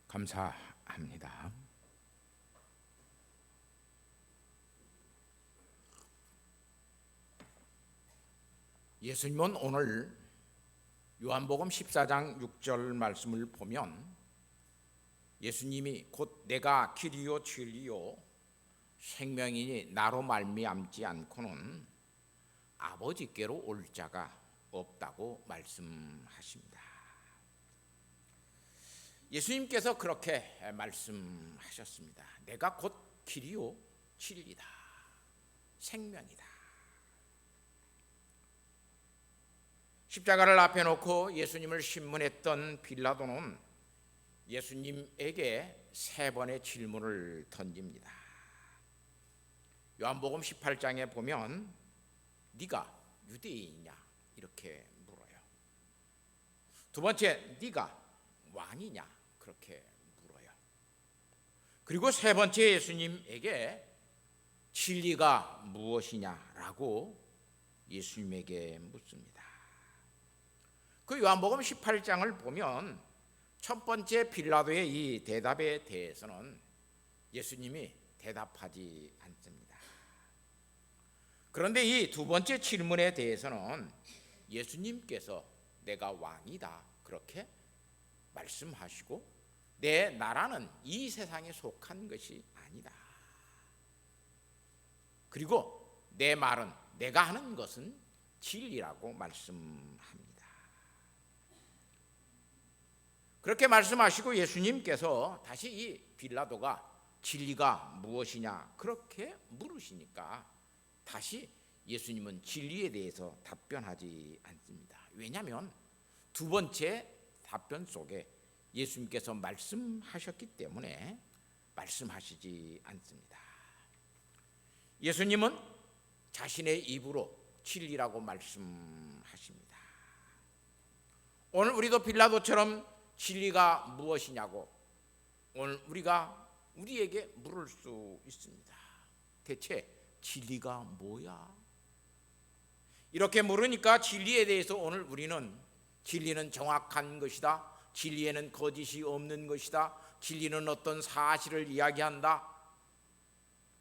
감사합니다. 예수님은 오늘 요한복음 14장 6절 말씀을 보면 예수님이 곧 내가 길이요 진리요 생명이니 나로 말미암지 않고는 아버지께로 올 자가 없다고 말씀하십니다. 예수님께서 그렇게 말씀하셨습니다. 내가 곧 길이요 진리다, 생명이다. 십자가를 앞에 놓고 예수님을 신문했던 빌라도는 예수님에게 세 번의 질문을 던집니다. 요한복음 18장에 보면 네가 유대인이냐 이렇게 물어요. 두 번째, 네가 왕이냐 그렇게 물어요. 그리고 세 번째, 예수님에게 진리가 무엇이냐라고 예수님에게 묻습니다. 그 요한복음 18장을 보면 첫 번째 빌라도의 이 대답에 대해서는 예수님이 대답하지 않습니다. 그런데 이 두 번째 질문에 대해서는 예수님께서 내가 왕이다 그렇게 말씀하시고 내 나라는 이 세상에 속한 것이 아니다. 그리고 내 말은 내가 하는 것은 진리라고 말씀합니다. 그렇게 말씀하시고 예수님께서 다시 이 빌라도가 진리가 무엇이냐 그렇게 물으시니까 다시 예수님은 진리에 대해서 답변하지 않습니다. 왜냐하면 두 번째 답변 속에 예수님께서 말씀하셨기 때문에 말씀하시지 않습니다. 예수님은 자신의 입으로 진리라고 말씀하십니다. 오늘 우리도 빌라도처럼 진리가 무엇이냐고 오늘 우리에게 물을 수 있습니다. 대체 진리가 뭐야? 이렇게 물으니까 진리에 대해서 오늘 우리는 진리는 정확한 것이다, 진리에는 거짓이 없는 것이다, 진리는 어떤 사실을 이야기한다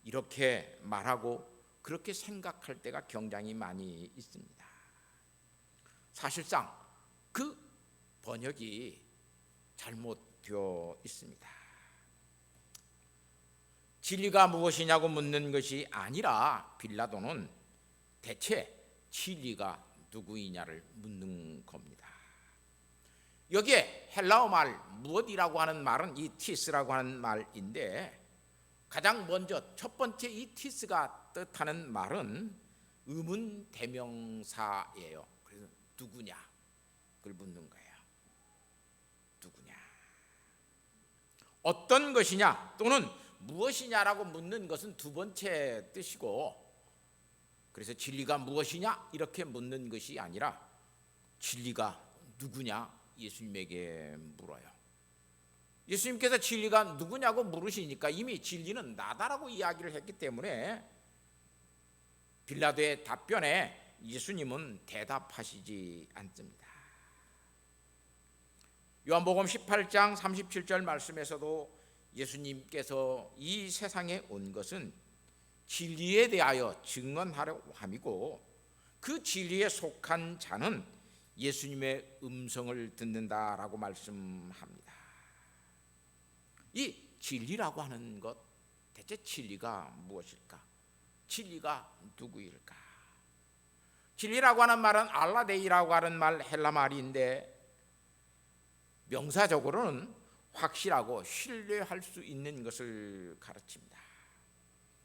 이렇게 말하고 그렇게 생각할 때가 굉장히 많이 있습니다. 사실상 그 번역이 잘못되어 있습니다. 진리가 무엇이냐고 묻는 것이 아니라 빌라도는 대체 진리가 누구이냐를 묻는 겁니다. 여기에 헬라어 말 무엇이라고 하는 말은 이 티스라고 하는 말인데 가장 먼저 첫 번째 이 티스가 뜻하는 말은 의문 대명사예요. 그래서 누구냐 그걸 묻는 거예요. 누구냐, 어떤 것이냐 또는 무엇이냐라고 묻는 것은 두 번째 뜻이고, 그래서 진리가 무엇이냐 이렇게 묻는 것이 아니라 진리가 누구냐 예수님에게 물어요. 예수님께서 진리가 누구냐고 물으시니까 이미 진리는 나다라고 이야기를 했기 때문에 빌라도의 답변에 예수님은 대답하시지 않습니다. 요한복음 18장 37절 말씀에서도 예수님께서 이 세상에 온 것은 진리에 대하여 증언하려 함이고 그 진리에 속한 자는 예수님의 음성을 듣는다라고 말씀합니다. 이 진리라고 하는 것, 대체 진리가 무엇일까? 진리가 누구일까? 진리라고 하는 말은 알라데이라고 하는 말 헬라 말인데 명사적으로는 확실하고 신뢰할 수 있는 것을 가르칩니다.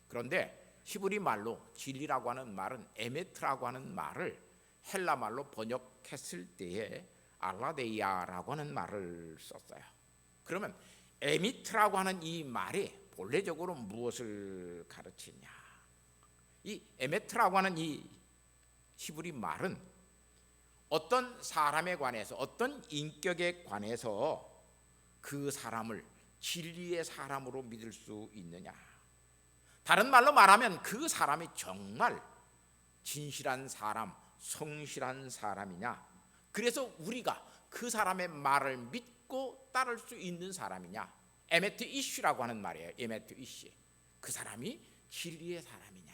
그런데 히브리 말로 진리라고 하는 말은 에메트라고 하는 말을 헬라 말로 번역했을 때에 알라데이아라고 하는 말을 썼어요. 그러면 에미트라고 하는 이 말이 본래적으로 무엇을 가르치냐? 이 에메트라고 하는 이 히브리 말은 어떤 사람에 관해서, 어떤 인격에 관해서 그 사람을 진리의 사람으로 믿을 수 있느냐, 다른 말로 말하면 그 사람이 정말 진실한 사람, 성실한 사람이냐, 그래서 우리가 그 사람의 말을 믿고 따를 수 있는 사람이냐? 에메트 이슈라고 하는 말이에요. 에메트 이슈. 그 사람이 진리의 사람이냐?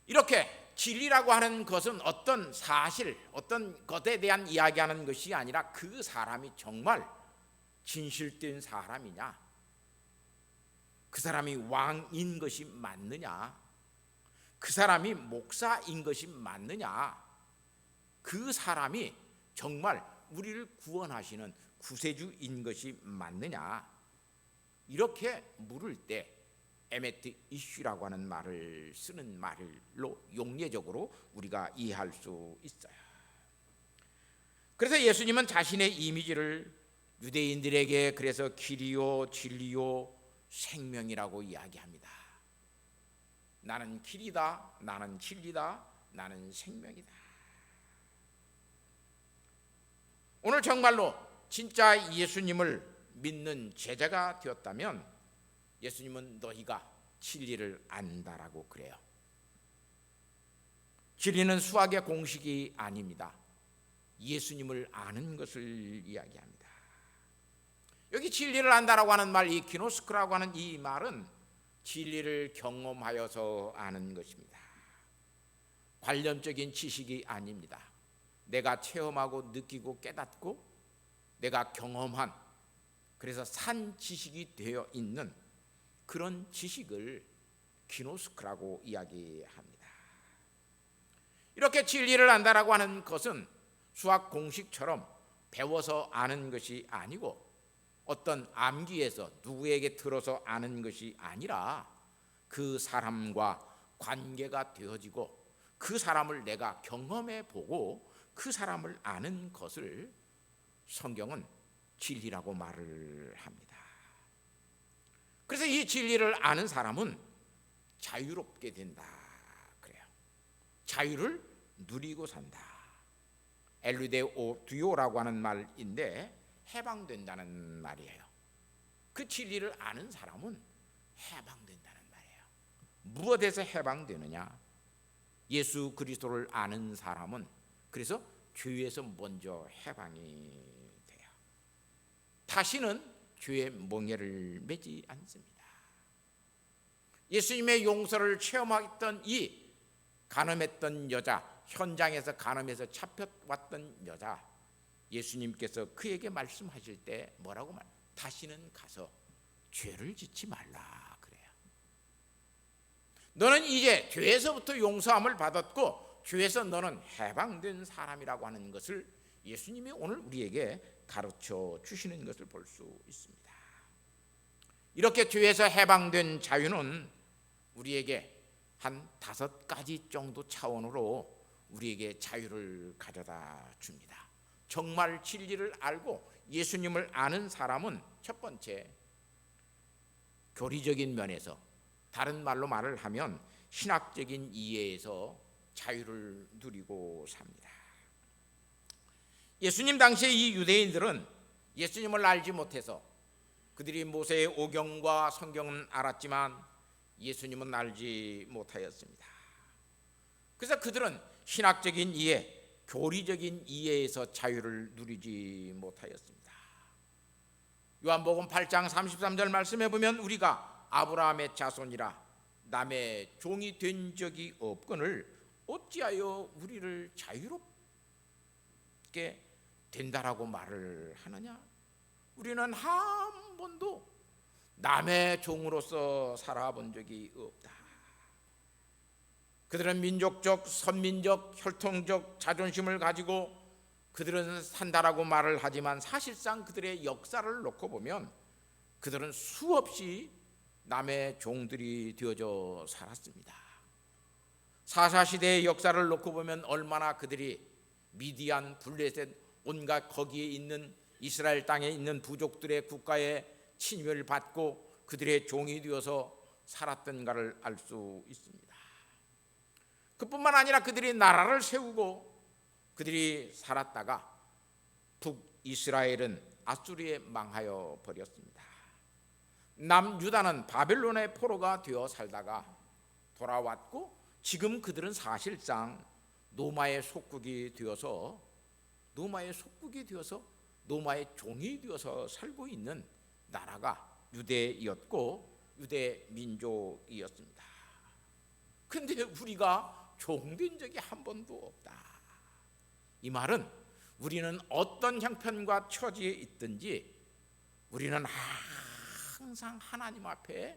이렇게 진리라고 하는 것은 어떤 사실, 어떤 것에 대한 이야기하는 것이 아니라 그 사람이 정말 진실된 사람이냐? 그 사람이 왕인 것이 맞느냐? 그 사람이 목사인 것이 맞느냐? 그 사람이 정말 우리를 구원하시는 구세주인 것이 맞느냐? 이렇게 물을 때 에메트 이슈라고 하는 말을 쓰는 말로 용례적으로 우리가 이해할 수 있어요. 그래서 예수님은 자신의 이미지를 유대인들에게 그래서 길이요 진리요 생명이라고 이야기합니다. 나는 길이다, 나는 진리다, 나는 생명이다. 오늘 정말로 진짜 예수님을 믿는 제자가 되었다면 예수님은 너희가 진리를 안다라고 그래요. 진리는 수학의 공식이 아닙니다. 예수님을 아는 것을 이야기합니다. 여기 진리를 안다라고 하는 말, 이 기노스크라고 하는 이 말은 진리를 경험하여서 아는 것입니다. 관념적인 지식이 아닙니다. 내가 체험하고 느끼고 깨닫고 내가 경험한, 그래서 산 지식이 되어 있는 그런 지식을 기노스크라고 이야기합니다. 이렇게 진리를 안다라고 하는 것은 수학 공식처럼 배워서 아는 것이 아니고 어떤 암기에서 누구에게 들어서 아는 것이 아니라 그 사람과 관계가 되어지고 그 사람을 내가 경험해 보고 그 사람을 아는 것을 성경은 진리라고 말을 합니다. 그래서 이 진리를 아는 사람은 자유롭게 된다 그래요. 자유를 누리고 산다. 엘루데오 듀오라고 하는 말인데 해방된다는 말이에요. 그 진리를 아는 사람은 해방된다는 말이에요. 무엇에서 해방되느냐? 예수 그리스도를 아는 사람은 그래서 죄에서 먼저 해방이 돼요. 다시는 죄의 멍에를 매지 않습니다. 예수님의 용서를 체험했던 이 간음했던 여자, 현장에서 간음해서 잡혀왔던 여자, 예수님께서 그에게 말씀하실 때 뭐라고 말? 다시는 가서 죄를 짓지 말라 그래요. 너는 이제 죄에서부터 용서함을 받았고 죄에서 너는 해방된 사람이라고 하는 것을 예수님이 오늘 우리에게 가르쳐 주시는 것을 볼 수 있습니다. 이렇게 죄에서 해방된 자유는 우리에게 한 5가지 정도 차원으로 우리에게 자유를 가져다 줍니다. 정말 진리를 알고 예수님을 아는 사람은 첫 번째, 교리적인 면에서, 다른 말로 말을 하면 신학적인 이해에서 자유를 누리고 삽니다. 예수님 당시에 이 유대인들은 예수님을 알지 못해서 그들이 모세의 오경과 성경은 알았지만 예수님은 알지 못하였습니다. 그래서 그들은 신학적인 이해, 교리적인 이해에서 자유를 누리지 못하였습니다. 요한복음 8장 33절 말씀해 보면 우리가 아브라함의 자손이라 남의 종이 된 적이 없거늘 어찌하여 우리를 자유롭게 된다라고 말을 하느냐? 우리는 한 번도 남의 종으로서 살아본 적이 없다. 그들은 민족적, 선민적, 혈통적 자존심을 가지고 그들은 산다라고 말을 하지만 사실상 그들의 역사를 놓고 보면 그들은 수없이 남의 종들이 되어져 살았습니다. 사사시대의 역사를 놓고 보면 얼마나 그들이 미디안, 블레셋, 온갖 거기에 있는 이스라엘 땅에 있는 부족들의 국가에 침입을 받고 그들의 종이 되어서 살았던가를 알 수 있습니다. 그뿐만 아니라 그들이 나라를 세우고 그들이 살았다가 북이스라엘은 아수리에 망하여 버렸습니다. 남유다는 바벨론의 포로가 되어 살다가 돌아왔고 지금 그들은 사실상 로마의 속국이 되어서 로마의 종이 되어서 살고 있는 나라가 유대였고 유대 민족이었습니다. 근데 우리가 종된 적이 한 번도 없다. 이 말은 우리는 어떤 형편과 처지에 있든지 우리는 항상 하나님 앞에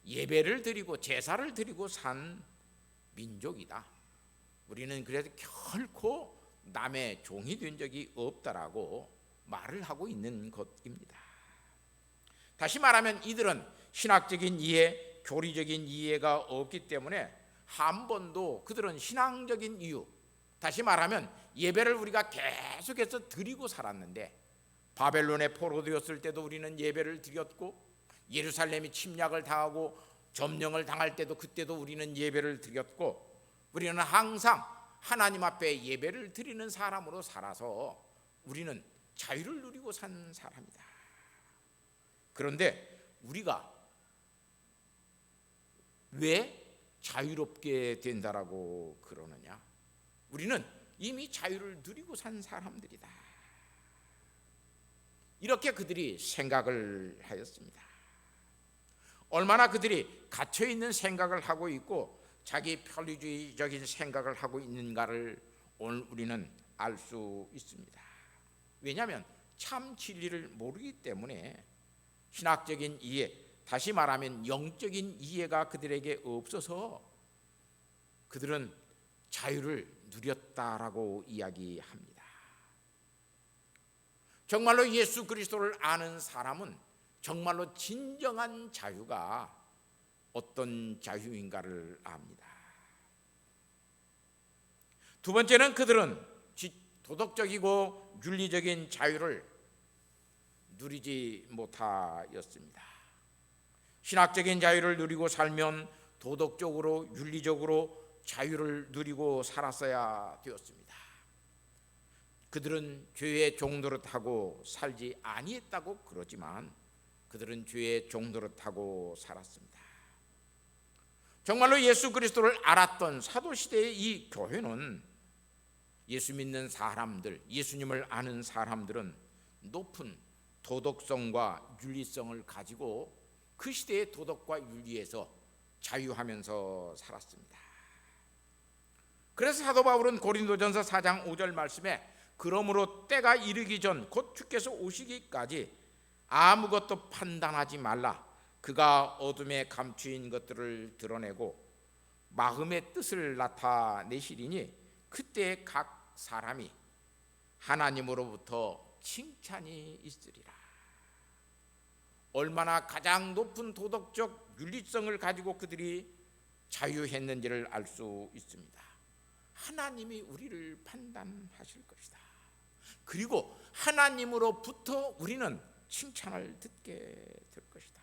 예배를 드리고 제사를 드리고 산 민족이다. 우리는 그래서 결코 남의 종이 된 적이 없다라고 말을 하고 있는 것입니다. 다시 말하면 이들은 신학적인 이해, 교리적인 이해가 없기 때문에 한 번도 그들은 신앙적인 이유, 다시 말하면 예배를 우리가 계속해서 드리고 살았는데 바벨론에 포로되었을 때도 우리는 예배를 드렸고 예루살렘이 침략을 당하고 점령을 당할 때도 그때도 우리는 예배를 드렸고 우리는 항상 하나님 앞에 예배를 드리는 사람으로 살아서 우리는 자유를 누리고 산 사람이다. 그런데 우리가 왜 자유롭게 된다라고 그러느냐? 우리는 이미 자유를 누리고 산 사람들이다. 이렇게 그들이 생각을 하였습니다. 얼마나 그들이 갇혀있는 생각을 하고 있고 자기 편리주의적인 생각을 하고 있는가를 오늘 우리는 알 수 있습니다. 왜냐하면 참 진리를 모르기 때문에 신학적인 이해, 다시 말하면 영적인 이해가 그들에게 없어서 그들은 자유를 누렸다라고 이야기합니다. 정말로 예수 그리스도를 아는 사람은 정말로 진정한 자유가 어떤 자유인가를 압니다. 두 번째는 그들은 도덕적이고 윤리적인 자유를 누리지 못하였습니다. 신학적인 자유를 누리고 살면 도덕적으로 윤리적으로 자유를 누리고 살았어야 되었습니다. 그들은 죄의 종노릇하고 살지 아니했다고 그러지만 그들은 죄의 종노릇하고 살았습니다. 정말로 예수 그리스도를 알았던 사도시대의 이 교회는 예수 믿는 사람들, 예수님을 아는 사람들은 높은 도덕성과 윤리성을 가지고 그 시대의 도덕과 윤리에서 자유하면서 살았습니다. 그래서 사도 바울은 고린도전서 4장 5절 말씀에 그러므로 때가 이르기 전 곧 주께서 오시기까지 아무것도 판단하지 말라. 그가 어둠에 감추인 것들을 드러내고 마음의 뜻을 나타내시리니 그때 각 사람이 하나님으로부터 칭찬이 있으리라. 얼마나 가장 높은 도덕적 윤리성을 가지고 그들이 자유했는지를 알 수 있습니다. 하나님이 우리를 판단하실 것이다. 그리고 하나님으로부터 우리는 칭찬을 듣게 될 것이다.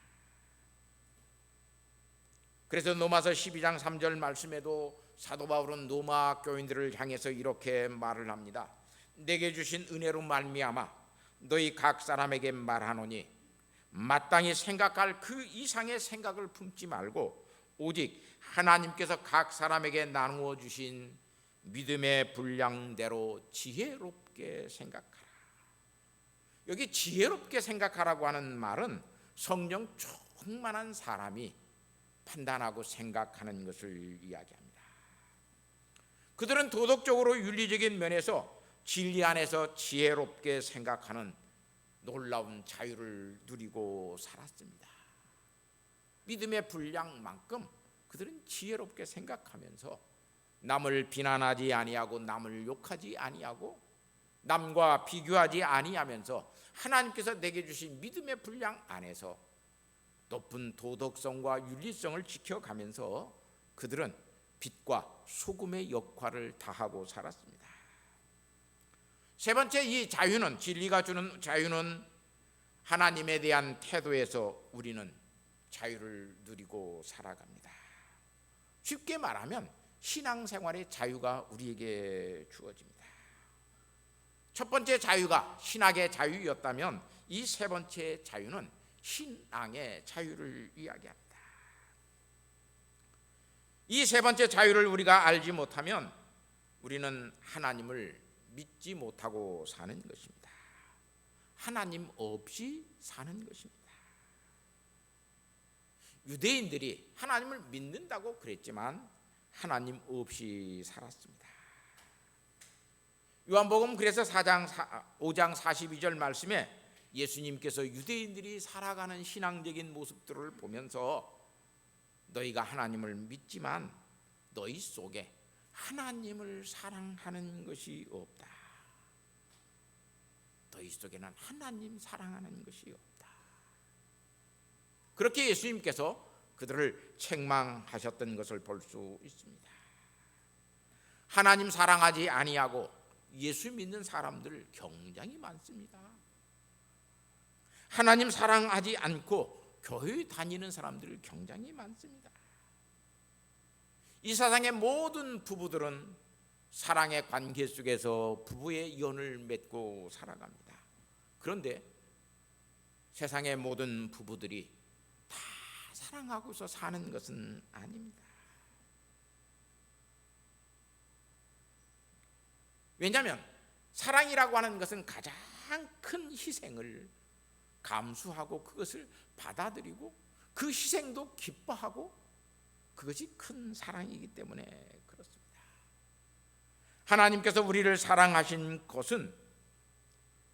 그래서 로마서 12장 3절 말씀에도 사도 바울은 로마 교인들을 향해서 이렇게 말을 합니다. 내게 주신 은혜로 말미암아 너희 각 사람에게 말하노니 마땅히 생각할 그 이상의 생각을 품지 말고 오직 하나님께서 각 사람에게 나누어 주신 믿음의 분량대로 지혜롭게 생각하라. 여기 지혜롭게 생각하라고 하는 말은 성령 충만한 사람이 판단하고 생각하는 것을 이야기합니다. 그들은 도덕적으로 윤리적인 면에서 진리 안에서 지혜롭게 생각하는 놀라운 자유를 누리고 살았습니다. 믿음의 분량만큼 그들은 지혜롭게 생각하면서 남을 비난하지 아니하고 남을 욕하지 아니하고 남과 비교하지 아니하면서 하나님께서 내게 주신 믿음의 분량 안에서 높은 도덕성과 윤리성을 지켜가면서 그들은 빛과 소금의 역할을 다하고 살았습니다. 세 번째, 이 자유는, 진리가 주는 자유는 하나님에 대한 태도에서 우리는 자유를 누리고 살아갑니다. 쉽게 말하면 신앙생활의 자유가 우리에게 주어집니다. 첫 번째 자유가 신학의 자유였다면 이 세 번째 자유는 신앙의 자유를 이야기합니다. 이 세 번째 자유를 우리가 알지 못하면 우리는 하나님을 믿지 못하고 사는 것입니다. 하나님 없이 사는 것입니다. 유대인들이 하나님을 믿는다고 그랬지만 하나님 없이 살았습니다. 요한복음 그래서 5장 42절 말씀에 예수님께서 유대인들이 살아가는 신앙적인 모습들을 보면서 너희가 하나님을 믿지만 너희 속에 하나님을 사랑하는 것이 없다. 너희 속에는 하나님 사랑하는 것이 없다. 그렇게 예수님께서 그들을 책망하셨던 것을 볼 수 있습니다. 하나님 사랑하지 아니하고 예수 믿는 사람들 굉장히 많습니다. 하나님 사랑하지 않고 교회 다니는 사람들 굉장히 많습니다. 이 세상의 모든 부부들은 사랑의 관계 속에서 부부의 이혼을 맺고 살아갑니다. 그런데 세상의 모든 부부들이 다 사랑하고서 사는 것은 아닙니다. 왜냐하면 사랑이라고 하는 것은 가장 큰 희생을 감수하고 그것을 받아들이고 그 희생도 기뻐하고 그것이 큰 사랑이기 때문에 그렇습니다. 하나님께서 우리를 사랑하신 것은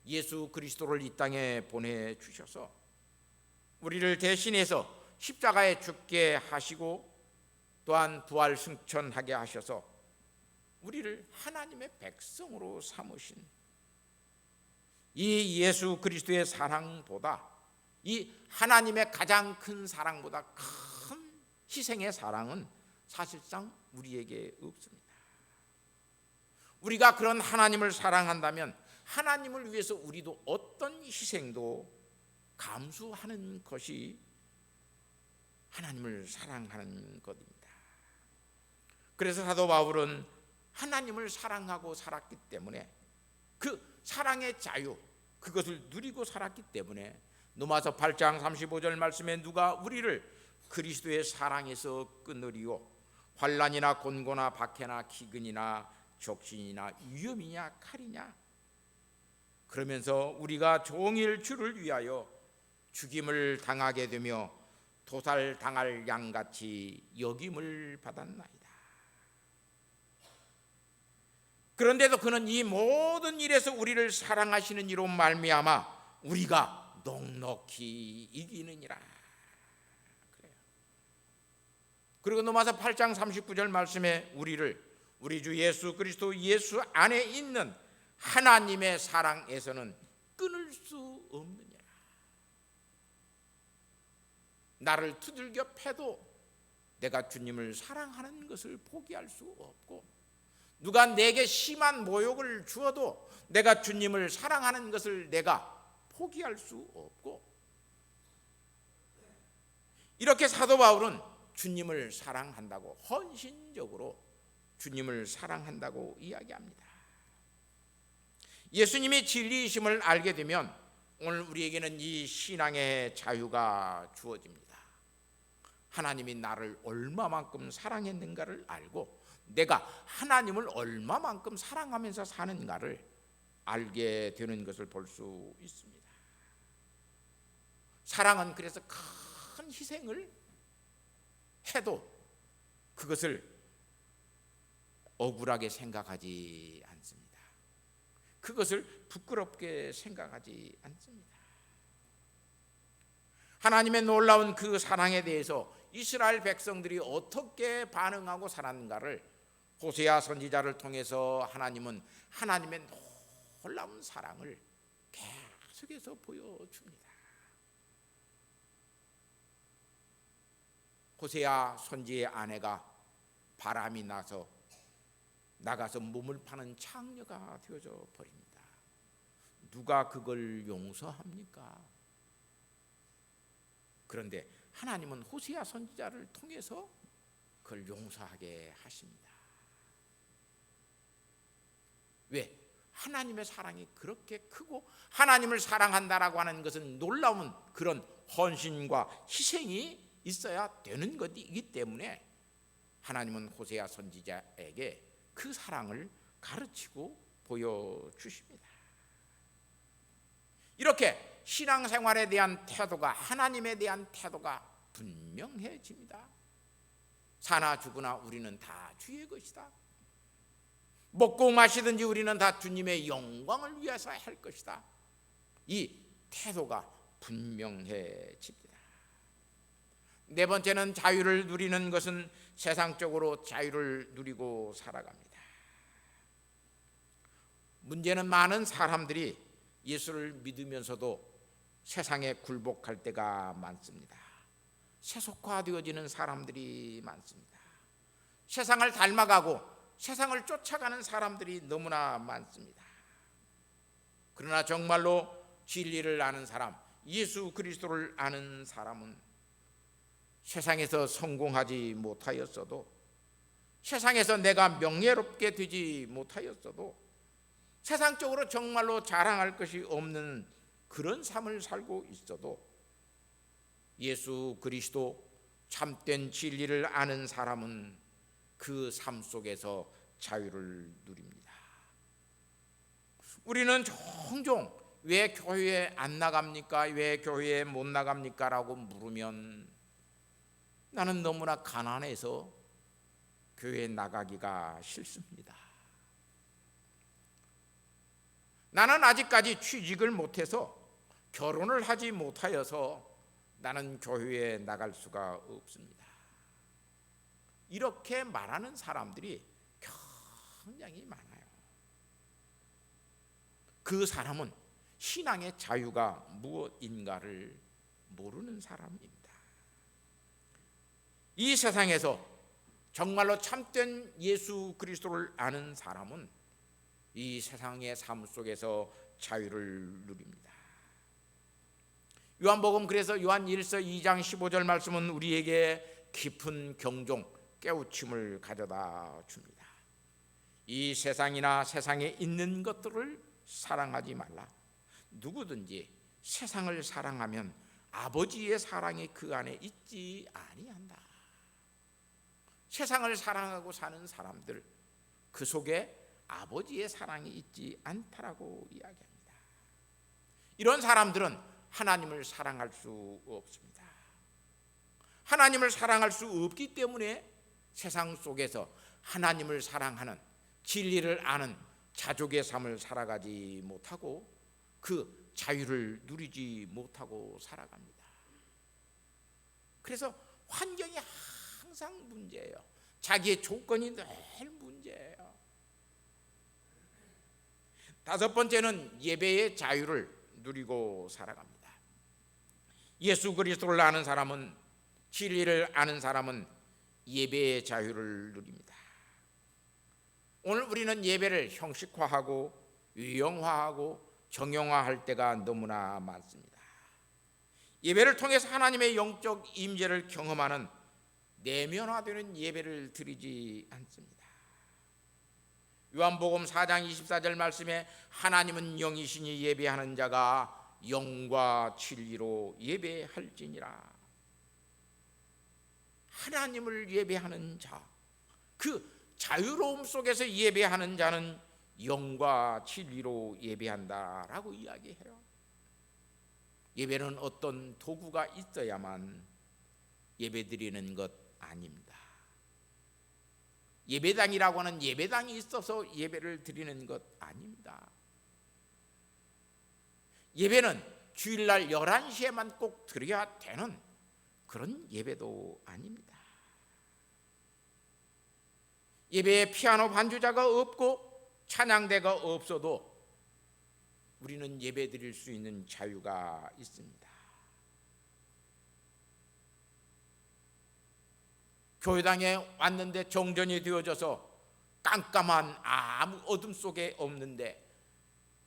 예수 그리스도를 이 땅에 보내주셔서 우리를 대신해서 십자가에 죽게 하시고 또한 부활 승천하게 하셔서 우리를 하나님의 백성으로 삼으신 이 예수 그리스도의 사랑보다, 이 하나님의 가장 큰 사랑보다 큰 희생의 사랑은 사실상 우리에게 없습니다. 우리가 그런 하나님을 사랑한다면 하나님을 위해서 우리도 어떤 희생도 감수하는 것이 하나님을 사랑하는 것입니다. 그래서 사도 바울은 하나님을 사랑하고 살았기 때문에 그 사랑의 자유, 그것을 누리고 살았기 때문에 로마서 8장 35절 말씀에 누가 우리를 그리스도의 사랑에서 끊으리요 환난이나 곤고나 박해나 기근이나 적신이나 위험이냐 칼이냐, 그러면서 우리가 종일 주를 위하여 죽임을 당하게 되며 도살당할 양같이 여김을 받았나이다. 그런데도 그는 이 모든 일에서 우리를 사랑하시는 이로 말미암아 우리가 넉넉히 이기느니라. 그래요. 그리고 로마서 8장 39절 말씀에 우리를 우리 주 예수 그리스도 예수 안에 있는 하나님의 사랑에서는 끊을 수 없느니라. 나를 두들겨 패도 내가 주님을 사랑하는 것을 포기할 수 없고, 누가 내게 심한 모욕을 주어도 내가 주님을 사랑하는 것을 내가 포기할 수 없고, 이렇게 사도 바울은 주님을 사랑한다고, 헌신적으로 주님을 사랑한다고 이야기합니다. 예수님이 진리이심을 알게 되면 오늘 우리에게는 이 신앙의 자유가 주어집니다. 하나님이 나를 얼마만큼 사랑했는가를 알고 내가 하나님을 얼마만큼 사랑하면서 사는가를 알게 되는 것을 볼 수 있습니다. 사랑은 그래서 큰 희생을 해도 그것을 억울하게 생각하지 않습니다. 그것을 부끄럽게 생각하지 않습니다. 하나님의 놀라운 그 사랑에 대해서 이스라엘 백성들이 어떻게 반응하고 살았는가를 호세아 선지자를 통해서 하나님은 하나님의 놀라운 사랑을 계속해서 보여줍니다. 호세아 선지의 아내가 바람이 나가서 몸을 파는 창녀가 되어져 버립니다. 누가 그걸 용서합니까? 그런데 하나님은 호세아 선지자를 통해서 그걸 용서하게 하십니다. 왜? 하나님의 사랑이 그렇게 크고 하나님을 사랑한다라고 하는 것은 놀라운 그런 헌신과 희생이 있어야 되는 것이기 때문에 하나님은 호세아 선지자에게 그 사랑을 가르치고 보여주십니다. 이렇게 신앙생활에 대한 태도가, 하나님에 대한 태도가 분명해집니다. 사나 죽으나 우리는 다 주의 것이다. 먹고 마시든지 우리는 다 주님의 영광을 위해서 할 것이다. 이 태도가 분명해집니다. 네 번째는, 자유를 누리는 것은 세상적으로 자유를 누리고 살아갑니다. 문제는 많은 사람들이 예수를 믿으면서도 세상에 굴복할 때가 많습니다. 세속화되어지는 사람들이 많습니다. 세상을 닮아가고 세상을 쫓아가는 사람들이 너무나 많습니다. 그러나 정말로 진리를 아는 사람, 예수 그리스도를 아는 사람은 세상에서 성공하지 못하였어도, 세상에서 내가 명예롭게 되지 못하였어도, 세상적으로 정말로 자랑할 것이 없는 그런 삶을 살고 있어도 예수 그리스도 참된 진리를 아는 사람은 그 삶 속에서 자유를 누립니다. 우리는 종종 왜 교회에 안 나갑니까? 왜 교회에 못 나갑니까? 라고 물으면 나는 너무나 가난해서 교회에 나가기가 싫습니다. 나는 아직까지 취직을 못해서, 결혼을 하지 못하여서 나는 교회에 나갈 수가 없습니다. 이렇게 말하는 사람들이 굉장히 많아요. 그 사람은 신앙의 자유가 무엇인가를 모르는 사람입니다. 이 세상에서 정말로 참된 예수 그리스도를 아는 사람은 이 세상의 삶 속에서 자유를 누립니다. 요한복음, 그래서 요한 1서 2장 15절 말씀은 우리에게 깊은 경종, 깨우침을 가져다 줍니다. 이 세상이나 세상에 있는 것들을 사랑하지 말라. 누구든지 세상을 사랑하면 아버지의 사랑이 그 안에 있지 아니한다. 세상을 사랑하고 사는 사람들, 그 속에 아버지의 사랑이 있지 않다라고 이야기합니다. 이런 사람들은 하나님을 사랑할 수 없습니다. 하나님을 사랑할 수 없기 때문에 세상 속에서 하나님을 사랑하는, 진리를 아는 자족의 삶을 살아가지 못하고 그 자유를 누리지 못하고 살아갑니다. 그래서 환경이 항상 문제예요. 자기의 조건이 늘 문제예요. 다섯 번째는 예배의 자유를 누리고 살아갑니다. 예수 그리스도를 아는 사람은, 진리를 아는 사람은 예배의 자유를 누립니다. 오늘 우리는 예배를 형식화하고 유형화하고 정형화할 때가 너무나 많습니다. 예배를 통해서 하나님의 영적 임재를 경험하는 내면화되는 예배를 드리지 않습니다. 요한복음 4장 24절 말씀에 하나님은 영이시니 예배하는 자가 영과 진리로 예배할지니라. 하나님을 예배하는 자, 그 자유로움 속에서 예배하는 자는 영과 진리로 예배한다라고 이야기해요. 예배는 어떤 도구가 있어야만 예배드리는 것 아닙니다. 예배당이라고 하는 예배당이 있어서 예배를 드리는 것 아닙니다. 예배는 주일날 11시에만 꼭 드려야 되는 그런 예배도 아닙니다. 예배에 피아노 반주자가 없고 찬양대가 없어도 우리는 예배 드릴 수 있는 자유가 있습니다. 교회당에 왔는데 정전이 되어져서 깜깜한 아무 어둠 속에 없는데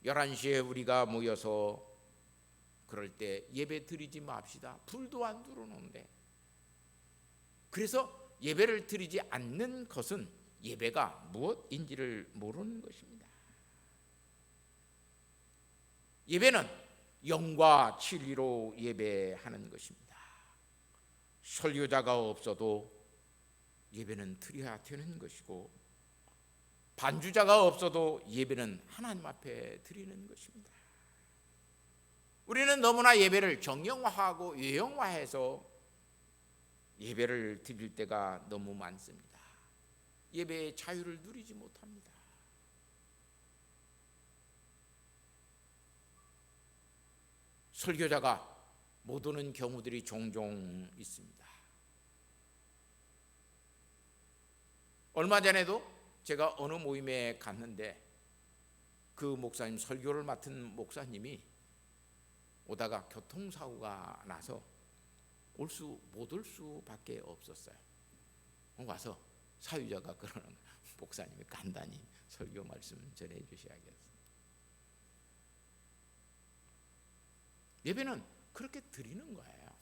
11시에 우리가 모여서 그럴 때 예배 드리지 맙시다. 불도 안 들어오는데. 그래서 예배를 드리지 않는 것은 예배가 무엇인지를 모르는 것입니다. 예배는 영과 진리로 예배하는 것입니다. 설교자가 없어도 예배는 드려야 되는 것이고, 반주자가 없어도 예배는 하나님 앞에 드리는 것입니다. 우리는 너무나 예배를 정형화하고 외형화해서 예배를 드릴 때가 너무 많습니다. 예배의 자유를 누리지 못합니다. 설교자가 못 오는 경우들이 종종 있습니다. 얼마 전에도 제가 어느 모임에 갔는데 그 목사님, 설교를 맡은 목사님이 오다가 교통사고가 나서 못 올 수밖에 없었어요. 와서 사유자가 그러는, 목사님이 간단히 설교 말씀 전해 주셔야겠어요. 예배는 그렇게 드리는 거예요.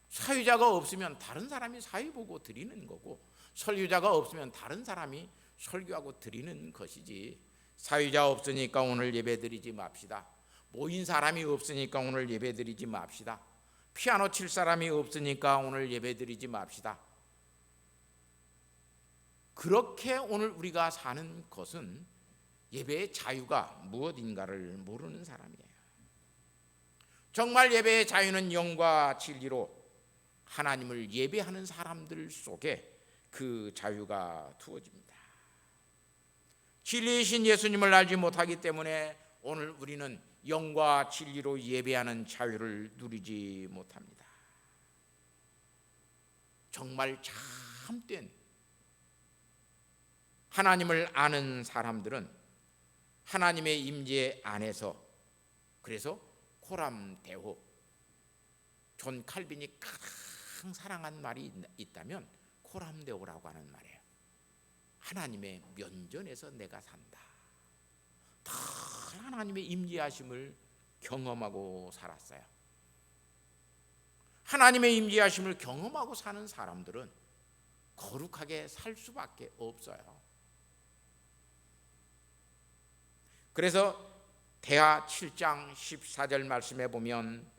사유자가 없으면 다른 사람이 사유 보고 드리는 거고, 설교자가 없으면 다른 사람이 설교하고 드리는 것이지, 사유자 없으니까 오늘 예배 드리지 맙시다, 모인 사람이 없으니까 오늘 예배 드리지 맙시다, 피아노 칠 사람이 없으니까 오늘 예배 드리지 맙시다, 그렇게 오늘 우리가 사는 것은 예배의 자유가 무엇인가를 모르는 사람이에요. 정말 예배의 자유는 영과 진리로 하나님을 예배하는 사람들 속에 그 자유가 두어집니다. 진리이신 예수님을 알지 못하기 때문에 오늘 우리는 영과 진리로 예배하는 자유를 누리지 못합니다. 정말 참된 하나님을 아는 사람들은 하나님의 임재 안에서, 그래서 코람데오, 존 칼빈이 가장 사랑한 말이 있다면 코람데오라고 하는 말이에요. 하나님의 면전에서 내가 산다. 다 하나님의 임재하심을 경험하고 살았어요. 하나님의 임재하심을 경험하고 사는 사람들은 거룩하게 살 수밖에 없어요. 그래서 대하 7장 14절 말씀에 보면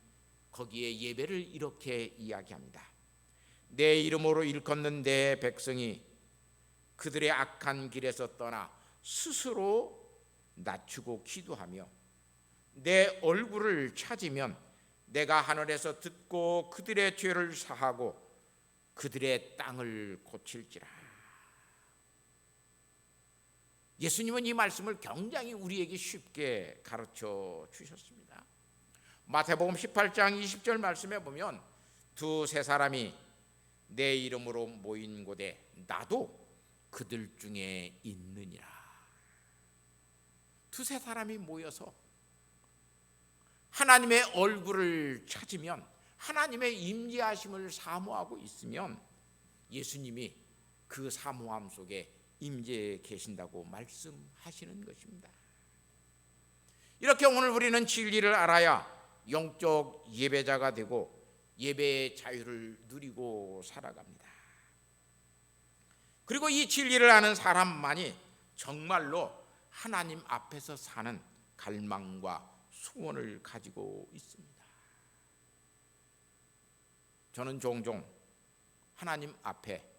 거기에 예배를 이렇게 이야기합니다. 내 이름으로 일컫는 내 백성이 그들의 악한 길에서 떠나 스스로 낮추고 기도하며 내 얼굴을 찾으면 내가 하늘에서 듣고 그들의 죄를 사하고 그들의 땅을 고칠지라. 예수님은 이 말씀을 굉장히 우리에게 쉽게 가르쳐 주셨습니다. 마태복음 18장 20절 말씀에 보면 두세 사람이 내 이름으로 모인 곳에 나도 그들 중에 있느니라. 두세 사람이 모여서 하나님의 얼굴을 찾으면, 하나님의 임재하심을 사모하고 있으면 예수님이 그 사모함 속에 임재해 계신다고 말씀하시는 것입니다. 이렇게 오늘 우리는 진리를 알아야 영적 예배자가 되고 예배의 자유를 누리고 살아갑니다. 그리고 이 진리를 아는 사람만이 정말로 하나님 앞에서 사는 갈망과 소원을 가지고 있습니다. 저는 종종 하나님 앞에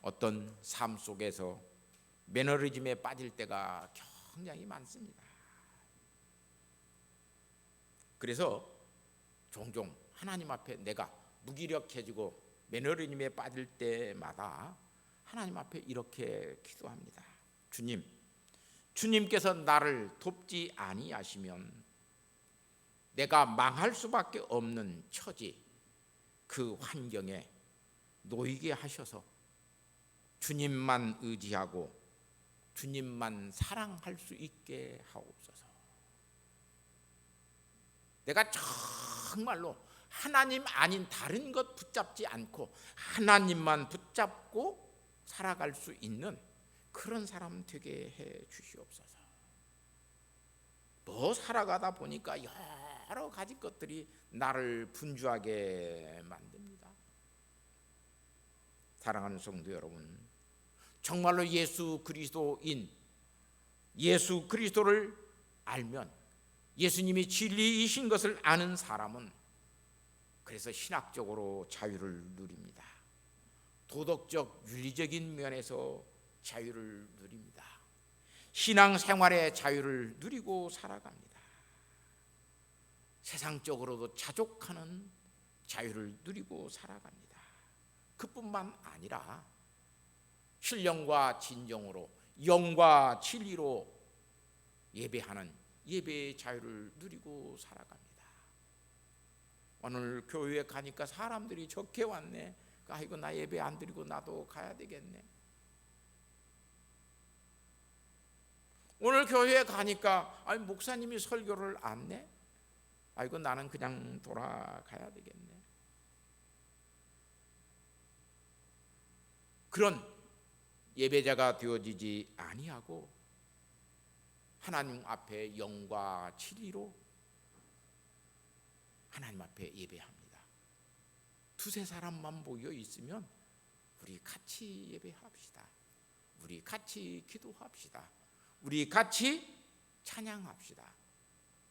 어떤 삶 속에서 매너리즘에 빠질 때가 굉장히 많습니다. 그래서 종종 하나님 앞에 내가 무기력해지고 매너리즘에 빠질 때마다 하나님 앞에 이렇게 기도합니다. 주님께서 나를 돕지 아니하시면 내가 망할 수밖에 없는 처지, 그 환경에 놓이게 하셔서 주님만 의지하고 주님만 사랑할 수 있게 하옵소서. 내가 정말로 하나님 아닌 다른 것 붙잡지 않고 하나님만 붙잡고 살아갈 수 있는 그런 사람 되게 해 주시옵소서. 살아가다 보니까 여러 가지 것들이 나를 분주하게 만듭니다. 사랑하는 성도 여러분, 정말로 예수 그리스도인, 예수 그리스도를 알면, 예수님이 진리이신 것을 아는 사람은 그래서 신학적으로 자유를 누립니다. 도덕적 윤리적인 면에서 자유를 누립니다. 신앙생활의 자유를 누리고 살아갑니다. 세상적으로도 자족하는 자유를 누리고 살아갑니다. 그뿐만 아니라 신령과 진정으로 영과 진리로 예배하는 예배의 자유를 누리고 살아갑니다. 오늘 교회에 가니까 사람들이 적게 왔네. 아이고, 나 예배 안 드리고 나도 가야 되겠네. 오늘 교회에 가니까 아니, 목사님이 설교를 안 해? 아이고, 나는 그냥 돌아가야 되겠네. 그런 예배자가 되어지지 아니하고 하나님 앞에 영과 진리로 하나님 앞에 예배합니다. 두세 사람만 모여 있으면 우리 같이 예배합시다. 우리 같이 기도합시다. 우리 같이 찬양합시다.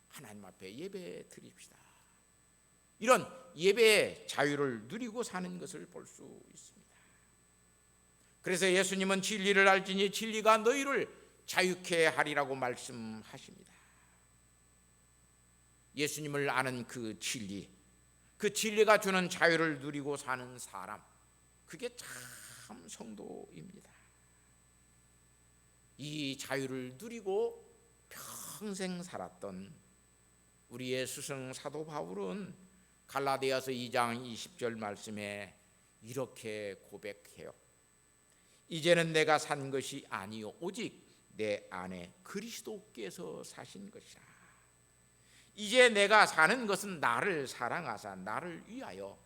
하나님 앞에 예배 드립시다. 이런 예배의 자유를 누리고 사는 것을 볼 수 있습니다. 그래서 예수님은 진리를 알지니 진리가 너희를 자유케 하리라고 말씀하십니다. 예수님을 아는 그 진리가 주는 자유를 누리고 사는 사람, 그게 참 성도입니다. 이 자유를 누리고 평생 살았던 우리의 스승 사도 바울은 갈라디아서 2장 20절 말씀에 이렇게 고백해요. 이제는 내가 산 것이 아니요 오직 내 안에 그리스도께서 사신 것이라. 이제 내가 사는 것은 나를 사랑하사 나를 위하여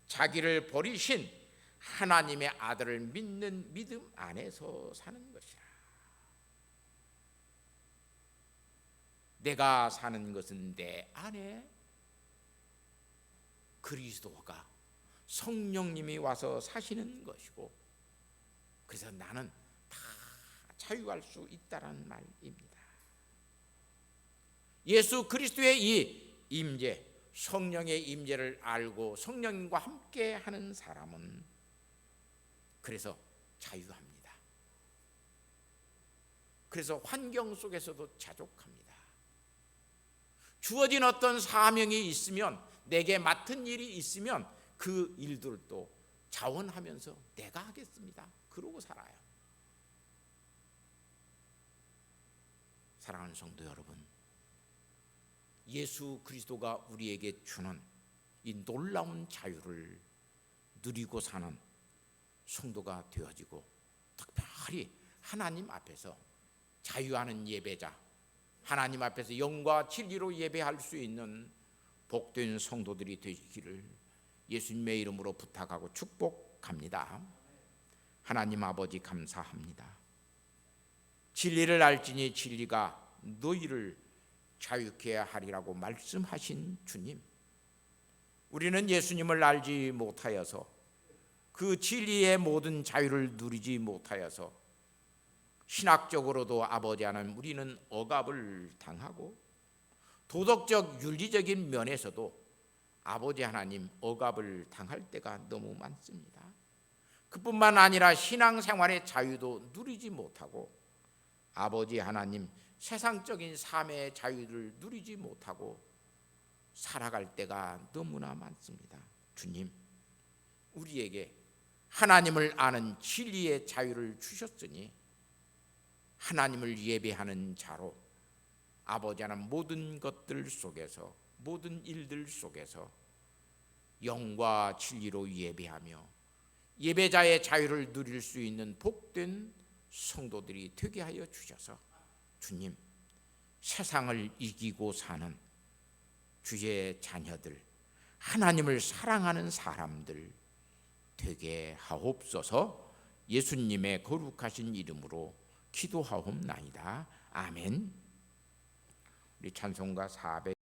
자기를 버리신 하나님의 아들을 믿는 믿음 안에서 사는 것이라. 내가 사는 것은 내 안에 그리스도가 성령님이 와서 사시는 것이고, 그래서 나는 다 자유할 수 있다는 말입니다. 예수 그리스도의 이 임재, 성령의 임재를 알고 성령님과 함께 하는 사람은 그래서 자유합니다. 그래서 환경 속에서도 자족합니다. 주어진 어떤 사명이 있으면, 내게 맡은 일이 있으면 그 일들도 자원하면서 내가 하겠습니다. 그러고 살아요. 사랑하는 성도 여러분, 예수 그리스도가 우리에게 주는 이 놀라운 자유를 누리고 사는 성도가 되어지고, 특별히 하나님 앞에서 자유하는 예배자, 하나님 앞에서 영과 진리로 예배할 수 있는 복된 성도들이 되시기를 예수님의 이름으로 부탁하고 축복합니다. 하나님 아버지 감사합니다. 진리를 알지니 진리가 너희를 자유케 하리라고 말씀하신 주님, 우리는 예수님을 알지 못하여서 그 진리의 모든 자유를 누리지 못하여서 신학적으로도 아버지 하나님 우리는 억압을 당하고, 도덕적 윤리적인 면에서도 아버지 하나님 억압을 당할 때가 너무 많습니다. 그뿐만 아니라 신앙생활의 자유도 누리지 못하고, 아버지 하나님 세상적인 삶의 자유를 누리지 못하고 살아갈 때가 너무나 많습니다. 주님, 우리에게 하나님을 아는 진리의 자유를 주셨으니 하나님을 예배하는 자로 아버지 하나님 모든 것들 속에서, 모든 일들 속에서 영과 진리로 예배하며 예배자의 자유를 누릴 수 있는 복된 성도들이 되게 하여 주셔서 주님, 세상을 이기고 사는 주의 자녀들, 하나님을 사랑하는 사람들 되게 하옵소서. 예수님의 거룩하신 이름으로 기도하옵나이다. 아멘. 우리 찬송가 400